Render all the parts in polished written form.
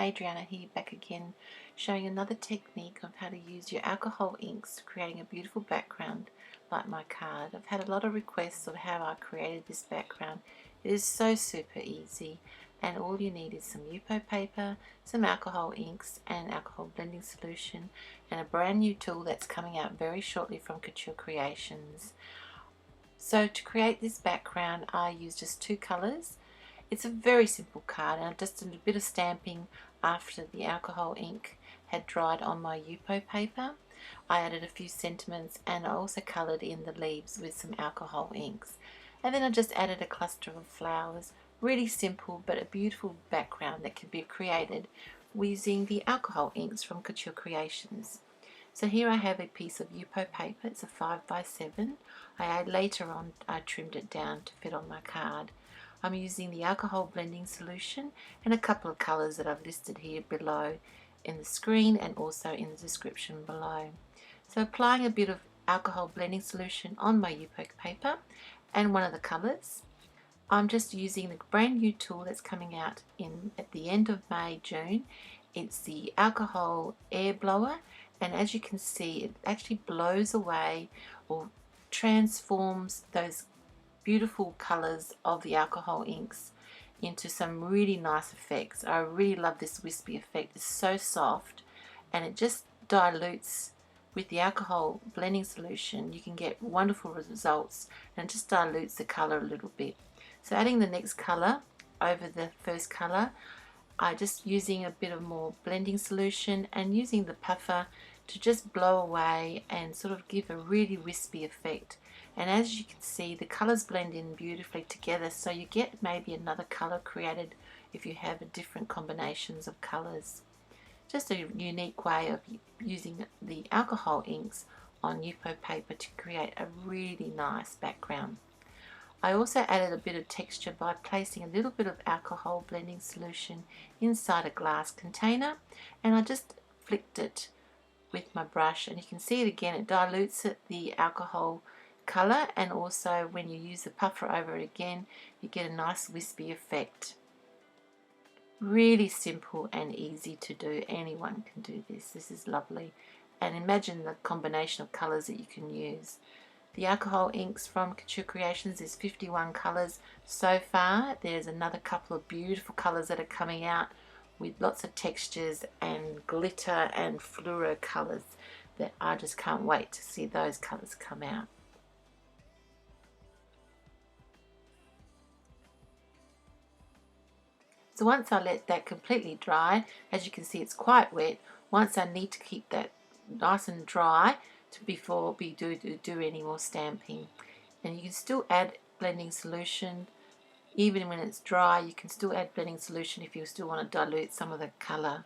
Adriana here, back again, showing another technique of how to use your alcohol inks, creating a beautiful background like my card. I've had a lot of requests of how I created this background. It is so super easy, and all you need is some Yupo paper, some alcohol inks and alcohol blending solution, and a brand new tool that's coming out very shortly from Couture Creations. So to create this background I use just two colours. It's a very simple card, and I just did a bit of stamping after the alcohol ink had dried on my Yupo paper. I added a few sentiments, and I also coloured in the leaves with some alcohol inks. And then I just added a cluster of flowers. Really simple, but a beautiful background that can be created using the alcohol inks from Couture Creations. So here I have a piece of Yupo paper. It's a 5x7. Later on I trimmed it down to fit on my card. I'm using the alcohol blending solution and a couple of colours that I've listed here below in the screen and also in the description below. So applying a bit of alcohol blending solution on my Yupo paper and one of the colours. I'm just using the brand new tool that's coming out at the end of May, June. It's the alcohol air blower, and as you can see it actually blows away or transforms those beautiful colours of the alcohol inks into some really nice effects. I really love this wispy effect. It's so soft, and it just dilutes with the alcohol blending solution. You can get wonderful results, and it just dilutes the colour a little bit. So adding the next colour over the first colour, I'm just using a bit of more blending solution and using the puffer to just blow away and sort of give a really wispy effect. And as you can see, the colours blend in beautifully together, so you get maybe another colour created if you have different combinations of colours. Just a unique way of using the alcohol inks on Yupo paper to create a really nice background. I also added a bit of texture by placing a little bit of alcohol blending solution inside a glass container, and I just flicked it with my brush, and you can see it again, it dilutes the alcohol colour, and also when you use the puffer over it again you get a nice wispy effect. Really simple and easy to do. Anyone can do this. This is lovely, and imagine the combination of colours that you can use. The alcohol inks from Couture Creations is 51 colours so far. There's another couple of beautiful colours that are coming out with lots of textures and glitter and fluoro colours that I just can't wait to see those colours come out. So once I let that completely dry, as you can see it's quite wet. Once I need to keep that nice and dry before we do any more stamping. And you can still add blending solution even when it's dry. You can still add blending solution if you still want to dilute some of the colour.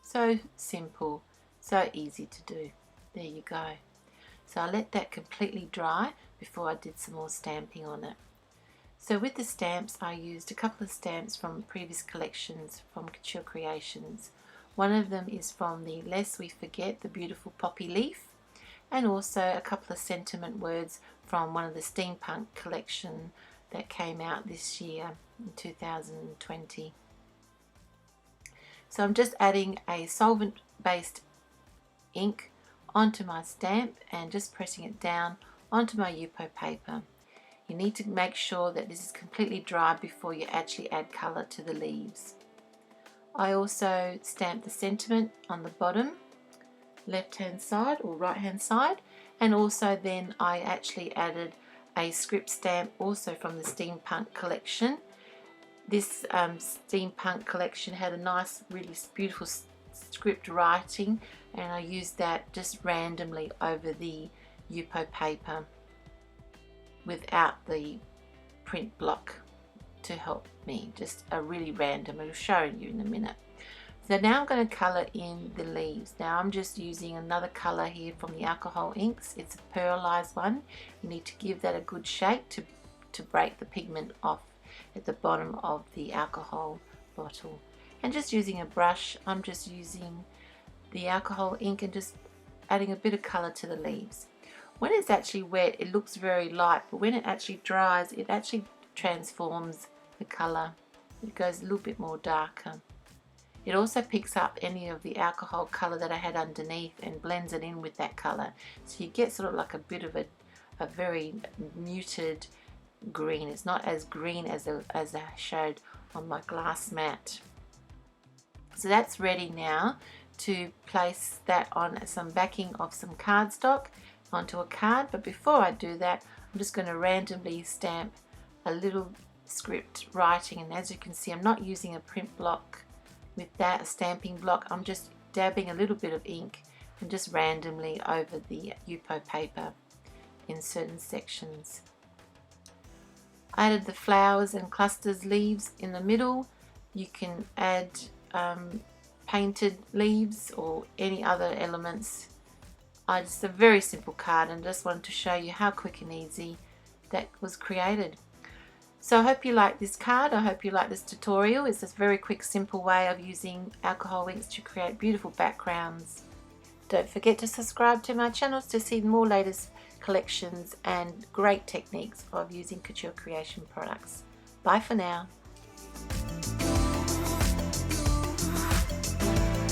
So simple, so easy to do. There you go. So I let that completely dry before I did some more stamping on it. So with the stamps, I used a couple of stamps from previous collections from Couture Creations. One of them is from the Lest We Forget, the beautiful poppy leaf, and also a couple of sentiment words from one of the Steampunk collection that came out this year in 2020. So I'm just adding a solvent-based ink onto my stamp and just pressing it down onto my Yupo paper. You need to make sure that this is completely dry before you actually add colour to the leaves. I also stamped the sentiment on the bottom left hand side or right hand side, and also then I actually added a script stamp also from the Steampunk collection. This Steampunk collection had a nice, really beautiful script writing, and I used that just randomly over the Yupo paper without the print block to help me, just a really random. I'll show you in a minute. So now I'm going to colour in the leaves. Now I'm just using another colour here from the alcohol inks. It's a pearlized one. You need to give that a good shake to break the pigment off at the bottom of the alcohol bottle. And just using a brush, I'm just using the alcohol ink and just adding a bit of colour to the leaves. When it's actually wet, it looks very light, but when it actually dries, it actually transforms the color. It goes a little bit more darker. It also picks up any of the alcohol color that I had underneath and blends it in with that color. So you get sort of like a bit of a very muted green. It's not as green as I showed on my glass mat. So that's ready now to place that on some backing of some cardstock onto a card. But before I do that, I'm just going to randomly stamp a little script writing, and as you can see, I'm not using a print block with that, a stamping block. I'm just dabbing a little bit of ink and just randomly over the Yupo paper in certain sections. I added the flowers and clusters leaves in the middle. You can add painted leaves or any other elements. It's a very simple card, and just wanted to show you how quick and easy that was created. So I hope you like this card. I hope you like this tutorial. It's a very quick, simple way of using alcohol inks to create beautiful backgrounds. Don't forget to subscribe to my channels to see more latest collections and great techniques of using Couture Creation products. Bye for now.